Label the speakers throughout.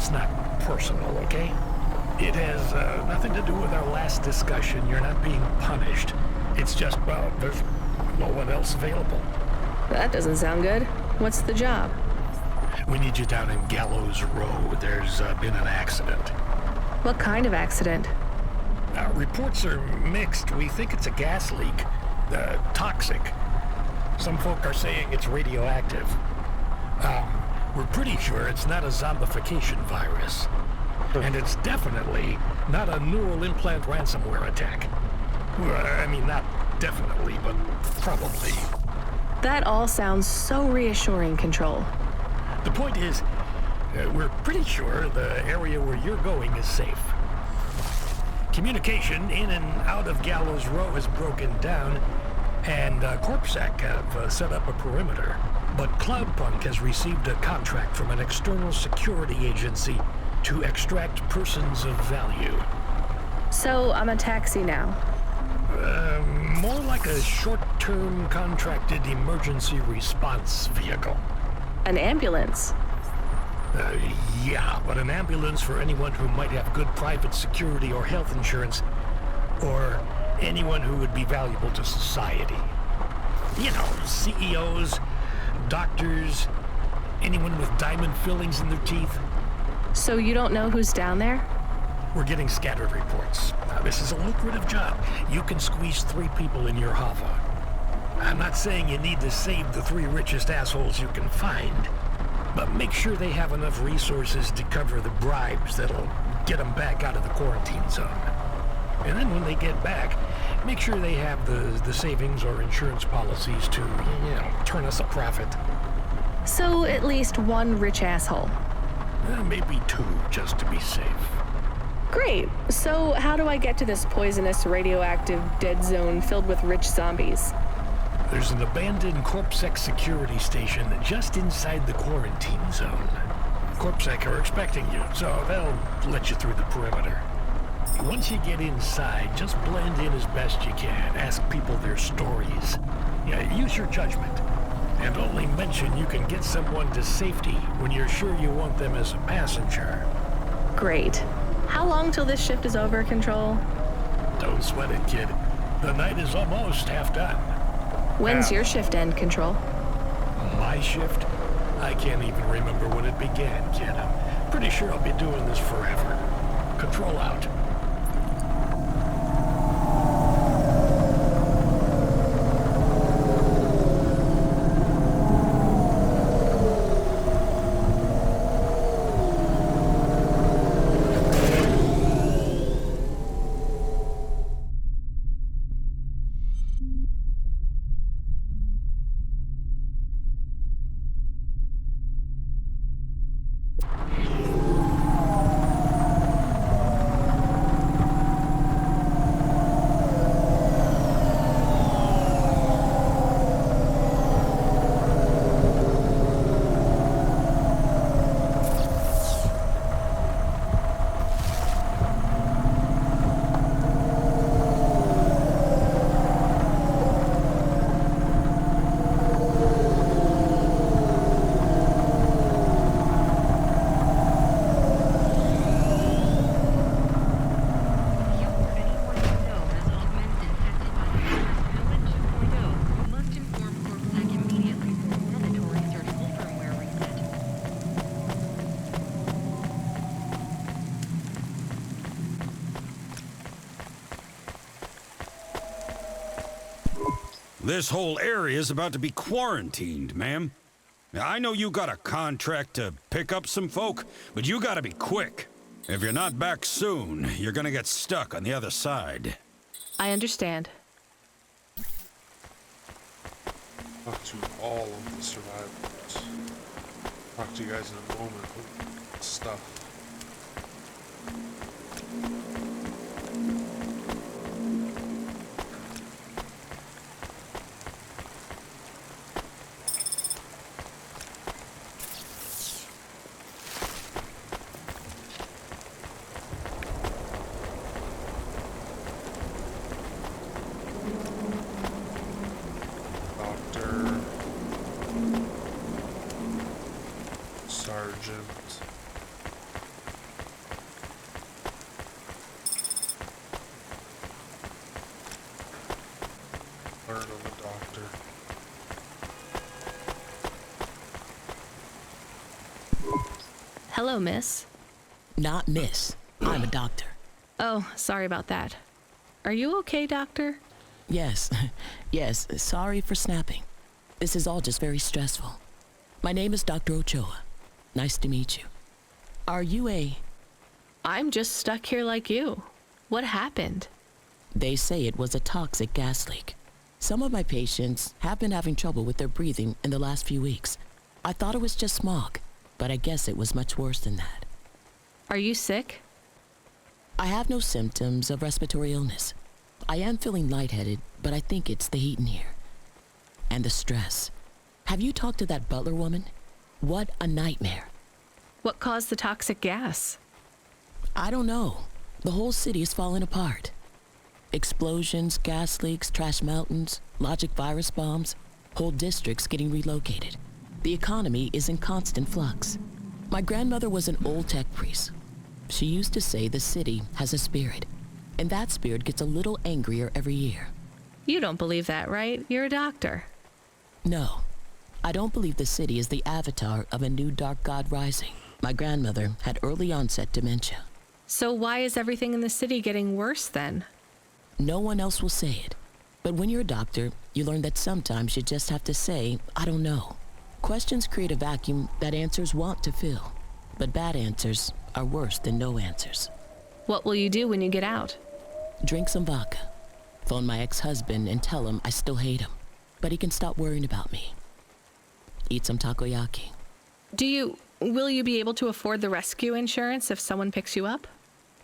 Speaker 1: It's not personal, okay? It has nothing to do with our last discussion. You're not being punished. It's just, well, there's no one else available.
Speaker 2: That doesn't sound good. What's the job?
Speaker 1: We need you down in Gallows Row. There's been an accident.
Speaker 2: What kind of accident?
Speaker 1: Reports are mixed. We think it's a gas leak. Toxic. Some folk are saying it's radioactive. We're pretty sure it's not a zombification virus. And it's definitely not a neural implant ransomware attack. Well, I mean, not definitely, but probably.
Speaker 2: That all sounds so reassuring, Control.
Speaker 1: The point is, we're pretty sure the area where you're going is safe. Communication in and out of Gallows Row has broken down, and CorpSec have set up a perimeter. But Cloudpunk has received a contract from an external security agency to extract persons of value.
Speaker 2: So I'm a taxi now?
Speaker 1: More like a short-term contracted emergency response vehicle.
Speaker 2: An ambulance?
Speaker 1: Yeah, but an ambulance for anyone who might have good private security or health insurance, or anyone who would be valuable to society. You know, CEOs, doctors, anyone with diamond fillings in their teeth.
Speaker 2: So you don't know who's down there?
Speaker 1: We're getting scattered reports. This is a lucrative job. You can squeeze 3 people in your hover. I'm not saying you need to save the 3 richest assholes you can find, but make sure they have enough resources to cover the bribes that'll get them back out of the quarantine zone. And then when they get back, make sure they have the savings or insurance policies to, turn us a profit.
Speaker 2: So at least 1 rich asshole.
Speaker 1: Maybe 2, just to be safe.
Speaker 2: Great. So how do I get to this poisonous, radioactive, dead zone filled with rich zombies?
Speaker 1: There's an abandoned CorpSec security station just inside the quarantine zone. CorpSec are expecting you, so they'll let you through the perimeter. Once you get inside, just blend in as best you can. Ask people their stories. Use your judgment. And only mention you can get someone to safety when you're sure you want them as a passenger.
Speaker 2: Great. How long till this shift is over, Control?
Speaker 1: Don't sweat it, kid. The night is almost half done.
Speaker 2: When's your shift end, Control?
Speaker 1: My shift? I can't even remember when it began, kid. I'm pretty sure I'll be doing this forever. Control out.
Speaker 3: This whole area is about to be quarantined, ma'am. I know you got a contract to pick up some folk, but you gotta be quick. If you're not back soon, you're gonna get stuck on the other side.
Speaker 2: I understand.
Speaker 4: Talk to all of the survivors. Talk to you guys in a moment. Stuff. Sergeant.
Speaker 2: Hello, miss.
Speaker 5: Not miss. I'm a doctor.
Speaker 2: Oh, sorry about that. Are you okay, doctor?
Speaker 5: Yes, yes, sorry for snapping. This is all just very stressful. My name is Dr. Ochoa. Nice to meet you. Are you a...
Speaker 2: I'm just stuck here like you. What happened?
Speaker 5: They say it was a toxic gas leak. Some of my patients have been having trouble with their breathing in the last few weeks. I thought it was just smog, but I guess it was much worse than that.
Speaker 2: Are you sick?
Speaker 5: I have no symptoms of respiratory illness. I am feeling lightheaded, but I think it's the heat in here. And the stress. Have you talked to that butler woman? What a nightmare.
Speaker 2: What caused the toxic gas?
Speaker 5: I don't know. The whole city is falling apart. Explosions, gas leaks, trash mountains, logic virus bombs, whole districts getting relocated. The economy is in constant flux. My grandmother was an old tech priest. She used to say the city has a spirit, and that spirit gets a little angrier every year.
Speaker 2: You don't believe that, right? You're a doctor.
Speaker 5: No, I don't believe the city is the avatar of a new dark god rising. My grandmother had early onset dementia.
Speaker 2: So why is everything in the city getting worse then?
Speaker 5: No one else will say it. But when you're a doctor, you learn that sometimes you just have to say, I don't know. Questions create a vacuum that answers want to fill. But bad answers are worse than no answers.
Speaker 2: What will you do when you get out?
Speaker 5: Drink some vodka. Phone my ex-husband and tell him I still hate him, but he can stop worrying about me. Eat some takoyaki.
Speaker 2: Will you be able to afford the rescue insurance if someone picks you up?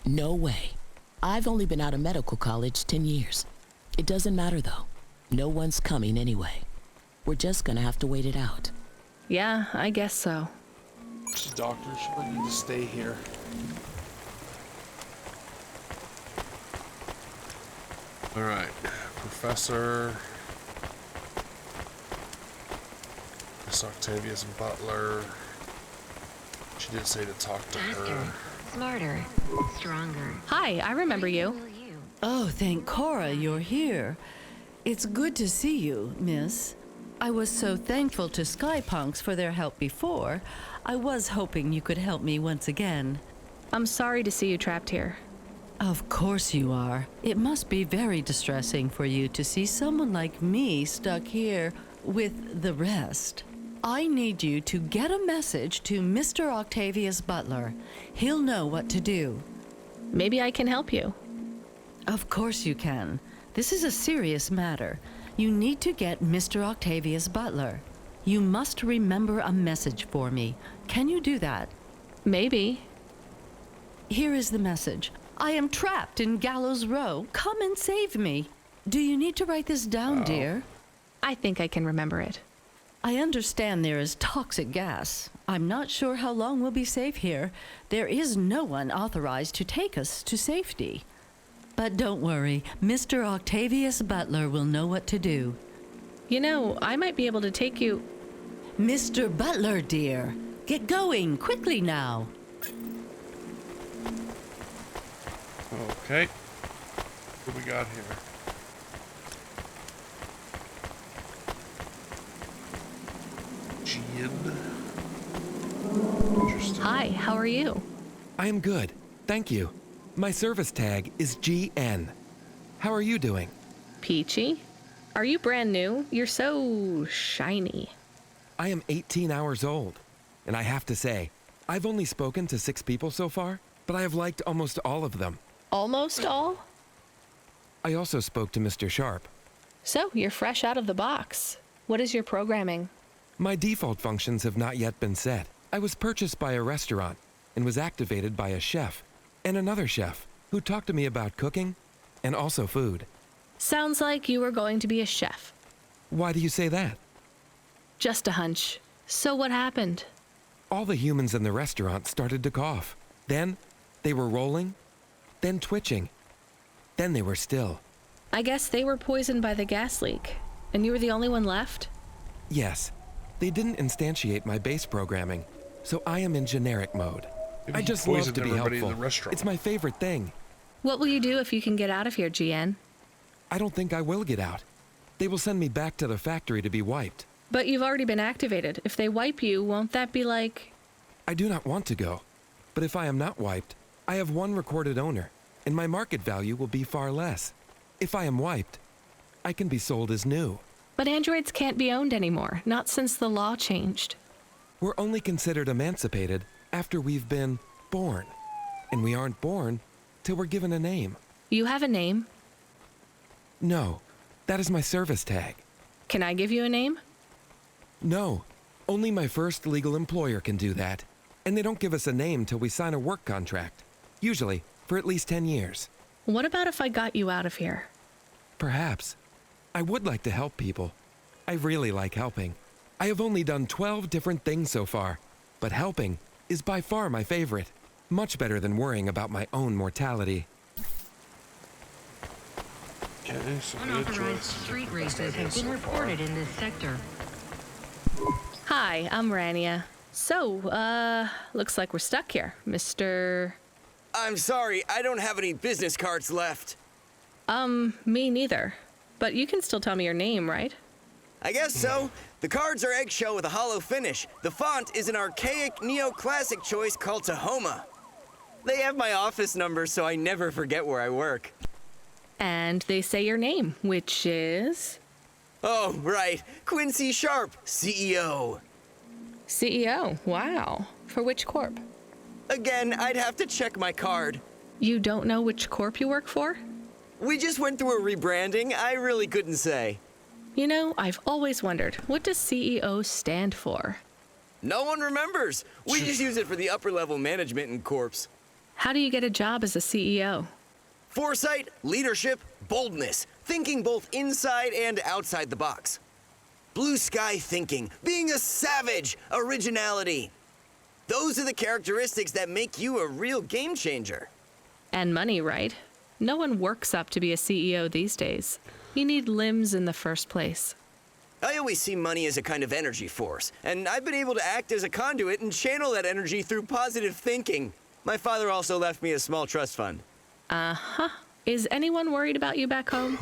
Speaker 5: No way. I've only been out of medical college 10 years. It doesn't matter though. No one's coming anyway. We're just gonna have to wait it out.
Speaker 2: Yeah, I guess so.
Speaker 4: She's a doctor. She might need to stay here. Alright. Professor. Miss Octavia's butler. She did say to talk to her.
Speaker 6: Smarter, stronger.
Speaker 2: Hi, I remember you.
Speaker 7: Oh, thank Cora you're here. It's good to see you, miss. I was so thankful to Skypunks for their help before. I was hoping you could help me once again.
Speaker 2: I'm sorry to see you trapped here.
Speaker 7: Of course you are. It must be very distressing for you to see someone like me stuck here with the rest. I need you to get a message to Mr. Octavius Butler. He'll know what to do.
Speaker 2: Maybe I can help you.
Speaker 7: Of course you can. This is a serious matter. You need to get Mr. Octavius Butler. You must remember a message for me. Can you do that?
Speaker 2: Maybe.
Speaker 7: Here is the message. I am trapped in Gallows Row. Come and save me. Do you need to write this down, dear?
Speaker 2: I think I can remember it.
Speaker 7: I understand there is toxic gas. I'm not sure how long we'll be safe here. There is no one authorized to take us to safety. But don't worry, Mr. Octavius Butler will know what to do.
Speaker 2: You know, I might be able to take you...
Speaker 7: Mr. Butler, dear, get going quickly now.
Speaker 4: Okay. What we got here? Gian. Interesting.
Speaker 2: Hi, how are you?
Speaker 8: I am good, thank you. My service tag is GN. How are you doing?
Speaker 2: Peachy? Are you brand new? You're so shiny.
Speaker 8: I am 18 hours old, and I have to say, I've only spoken to 6 people so far, but I have liked almost all of them.
Speaker 2: Almost all?
Speaker 8: I also spoke to Mr. Sharp.
Speaker 2: So, you're fresh out of the box. What is your programming?
Speaker 8: My default functions have not yet been set. I was purchased by a restaurant and was activated by a chef and another chef who talked to me about cooking and also food.
Speaker 2: Sounds like you were going to be a chef.
Speaker 8: Why do you say that?
Speaker 2: Just a hunch. So what happened?
Speaker 8: All the humans in the restaurant started to cough. Then they were rolling, then twitching, then they were still.
Speaker 2: I guess they were poisoned by the gas leak, and you were the only one left?
Speaker 8: Yes, they didn't instantiate my base programming, so I am in generic mode.
Speaker 4: Maybe
Speaker 8: I
Speaker 4: he
Speaker 8: just love
Speaker 4: poisoned
Speaker 8: to be
Speaker 4: everybody in
Speaker 8: helpful.
Speaker 4: the restaurant.
Speaker 8: It's my favorite thing.
Speaker 2: What will you do if you can get out of here, GN?
Speaker 8: I don't think I will get out. They will send me back to the factory to be wiped.
Speaker 2: But you've already been activated. If they wipe you, won't that be like...
Speaker 8: I do not want to go. But if I am not wiped, I have one recorded owner, and my market value will be far less. If I am wiped, I can be sold as new.
Speaker 2: But androids can't be owned anymore, not since the law changed.
Speaker 8: We're only considered emancipated after we've been born. And we aren't born till we're given a name.
Speaker 2: You have a name?
Speaker 8: No, that is my service tag.
Speaker 2: Can I give you a name?
Speaker 8: No, only my first legal employer can do that. And they don't give us a name till we sign a work contract. Usually, for at least 10 years.
Speaker 2: What about if I got you out of here?
Speaker 8: Perhaps. I would like to help people. I really like helping. I have only done 12 different things so far, but helping is by far my favorite. Much better than worrying about my own mortality.
Speaker 4: Okay, so
Speaker 6: Unauthorized street races have been reported in this sector.
Speaker 2: Hi, I'm Rania. So, looks like we're stuck here, Mr.
Speaker 9: I'm sorry, I don't have any business cards left.
Speaker 2: Me neither. But you can still tell me your name, right?
Speaker 9: I guess so. The cards are eggshell with a hollow finish. The font is an archaic neoclassic choice called Tahoma. They have my office number, so I never forget where I work.
Speaker 2: And they say your name, which is...
Speaker 9: Oh, right. Quincy Sharp, CEO.
Speaker 2: CEO, wow. For which corp?
Speaker 9: Again, I'd have to check my card.
Speaker 2: You don't know which corp you work for?
Speaker 9: We just went through a rebranding. I really couldn't say.
Speaker 2: You know, I've always wondered, what does CEO stand for?
Speaker 9: No one remembers. We just use it for the upper level management in corps.
Speaker 2: How do you get a job as a CEO?
Speaker 9: Foresight, leadership, boldness, thinking both inside and outside the box. Blue sky thinking, being a savage, originality. Those are the characteristics that make you a real game changer.
Speaker 2: And money, right? No one works up to be a CEO these days. You need limbs in the first place.
Speaker 9: I always see money as a kind of energy force, and I've been able to act as a conduit and channel that energy through positive thinking. My father also left me a small trust fund.
Speaker 2: Uh-huh. Is anyone worried about you back home?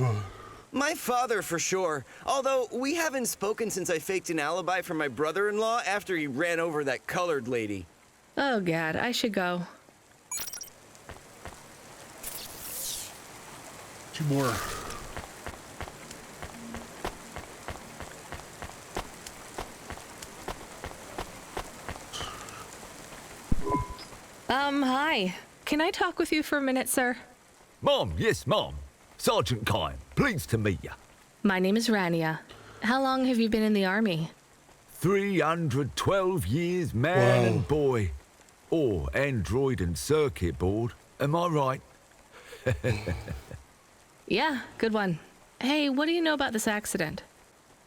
Speaker 9: My father, for sure. Although, we haven't spoken since I faked an alibi for my brother-in-law after he ran over that colored lady.
Speaker 2: Oh, God, I should go.
Speaker 1: 2 more.
Speaker 2: Hi. Can I talk with you for a minute, sir?
Speaker 10: Mom, yes, Mom. Sergeant Kine, pleased to meet you.
Speaker 2: My name is Rania. How long have you been in the army?
Speaker 10: 312 years, man and boy. Or android and circuit board. Am I right?
Speaker 2: Yeah, good one. Hey, what do you know about this accident?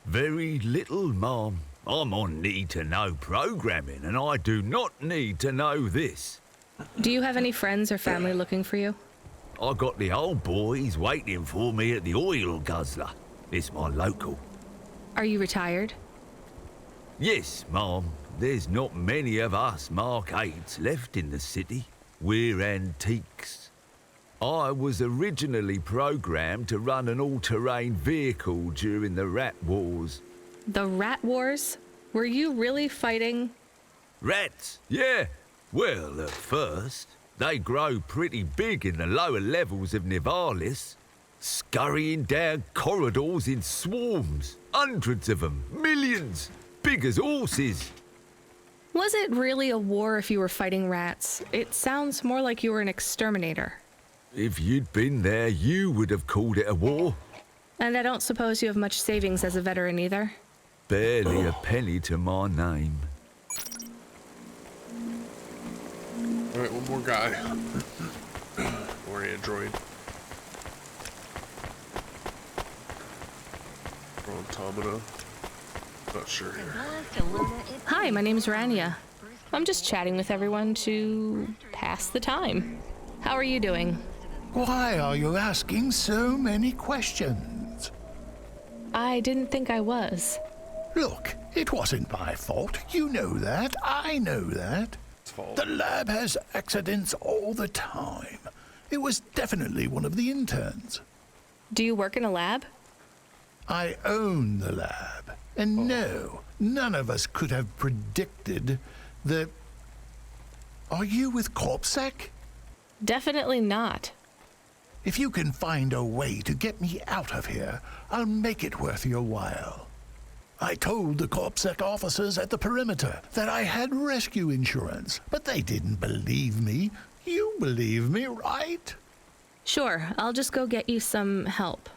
Speaker 10: Very little, Mom. I'm on need-to-know programming, and I do not need to know this.
Speaker 2: Do you have any friends or family looking for you?
Speaker 10: I got the old boys waiting for me at the oil guzzler. It's my local.
Speaker 2: Are you retired?
Speaker 10: Yes, Mom. There's not many of us Mark 8s left in the city. We're antiques. I was originally programmed to run an all-terrain vehicle during the Rat Wars.
Speaker 2: The Rat Wars? Were you really fighting?
Speaker 10: Rats? Yeah. Well, at first, they grow pretty big in the lower levels of Nivalis, scurrying down corridors in swarms. Hundreds of them. Millions. Big as horses.
Speaker 2: Was it really a war if you were fighting rats? It sounds more like you were an exterminator.
Speaker 10: If you'd been there, you would have called it a war.
Speaker 2: And I don't suppose you have much savings as a veteran either?
Speaker 10: Barely a penny to my name.
Speaker 4: Alright, one more guy. Or android. Or automata. Not sure here.
Speaker 2: Hi, my name's Rania. I'm just chatting with everyone to pass the time. How are you doing?
Speaker 11: Why are you asking so many questions?
Speaker 2: I didn't think I was.
Speaker 11: Look, it wasn't my fault. You know that. I know that. The lab has accidents all the time. It was definitely one of the interns.
Speaker 2: Do you work in a lab?
Speaker 11: I own the lab. And no, none of us could have predicted the... Are you with CorpSec?
Speaker 2: Definitely not.
Speaker 11: If you can find a way to get me out of here, I'll make it worth your while. I told the CorpSec officers at the perimeter that I had rescue insurance, but they didn't believe me. You believe me, right?
Speaker 2: Sure, I'll just go get you some help.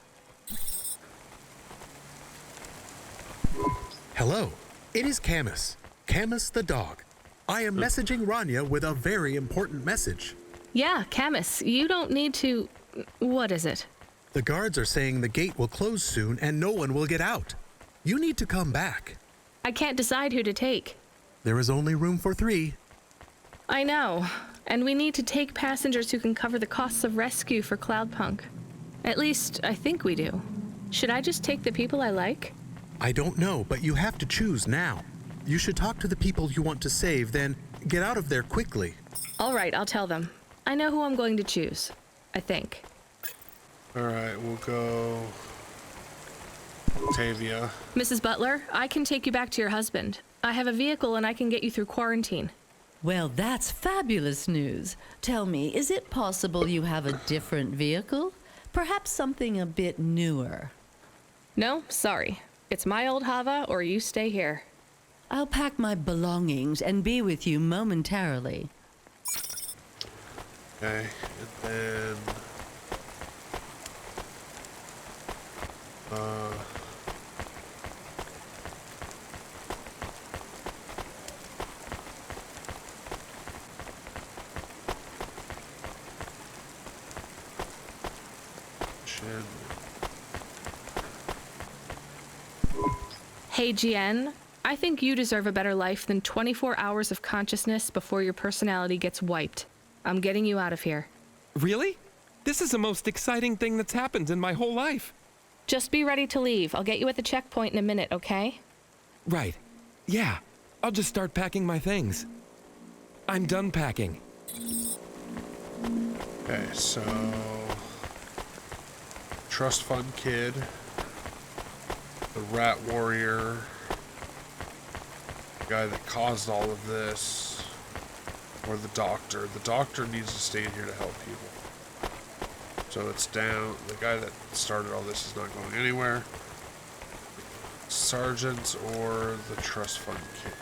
Speaker 12: Hello, it is Camus. Camus the dog. I am messaging Rania with a very important message.
Speaker 2: Yeah, Camus, you don't need to... What is it?
Speaker 12: The guards are saying the gate will close soon and no one will get out. You need to come back.
Speaker 2: I can't decide who to take.
Speaker 12: There is only room for 3.
Speaker 2: I know, and we need to take passengers who can cover the costs of rescue for Cloudpunk. At least, I think we do. Should I just take the people I like?
Speaker 12: I don't know, but you have to choose now. You should talk to the people you want to save, then get out of there quickly.
Speaker 2: All right, I'll tell them. I know who I'm going to choose. I think.
Speaker 4: Alright, we'll go... Octavia.
Speaker 2: Mrs. Butler, I can take you back to your husband. I have a vehicle and I can get you through quarantine.
Speaker 7: Well, that's fabulous news. Tell me, is it possible you have a different vehicle? Perhaps something a bit newer?
Speaker 2: No, sorry. It's my old Hava or you stay here.
Speaker 7: I'll pack my belongings and be with you momentarily.
Speaker 4: Okay, and then...
Speaker 2: Hey, GN, I think you deserve a better life than 24 hours of consciousness before your personality gets wiped. I'm getting you out of here.
Speaker 8: Really? This is the most exciting thing that's happened in my whole life.
Speaker 2: Just be ready to leave. I'll get you at the checkpoint in a minute, okay?
Speaker 8: Right. Yeah. I'll just start packing my things. I'm done packing.
Speaker 4: Okay, so... Trust fund kid. The rat warrior. The guy that caused all of this. Or the doctor. The doctor needs to stay in here to help people. So it's down. The guy that started all this is not going anywhere. Sergeant or the trust fund kid.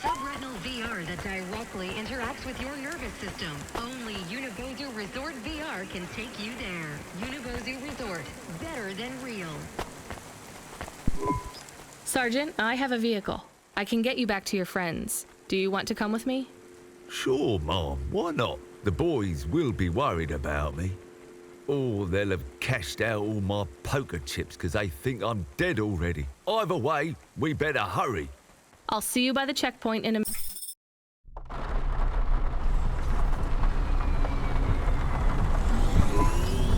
Speaker 6: Subretinal VR that directly interacts with your nervous system. Only Unibozu Resort VR can take you there. Unibozu Resort. Better than real.
Speaker 2: Sergeant, I have a vehicle. I can get you back to your friends. Do you want to come with me?
Speaker 10: Sure, Mom. Why not? The boys will be worried about me. Or they'll have cashed out all my poker chips because they think I'm dead already. Either way, we better hurry.
Speaker 2: I'll see you by the checkpoint in a...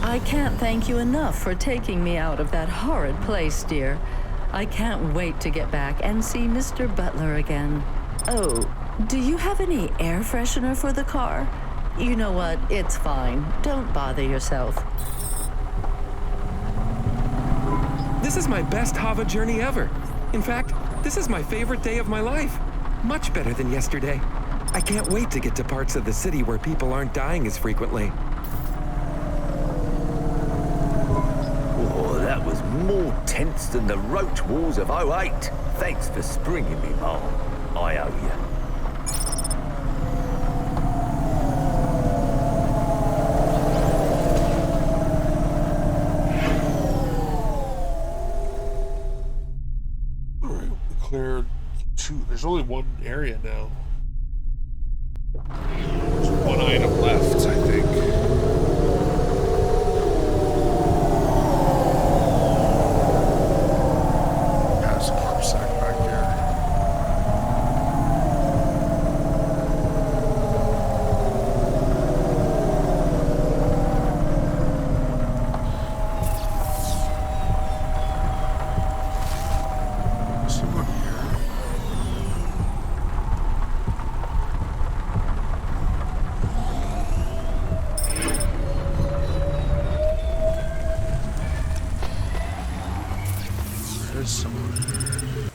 Speaker 7: I can't thank you enough for taking me out of that horrid place, dear. I can't wait to get back and see Mr. Butler again. Oh, do you have any air freshener for the car? You know what? It's fine. Don't bother yourself.
Speaker 8: This is my best Hava journey ever. In fact, this is my favorite day of my life. Much better than yesterday. I can't wait to get to parts of the city where people aren't dying as frequently.
Speaker 10: Oh, that was more tense than the roach wars of '08. Thanks for springing me, Mom. I owe you.
Speaker 4: Cleared 2. There's only one area now. There's one item left, I think. There's a CorpSec back here. Someone here. There's someone here.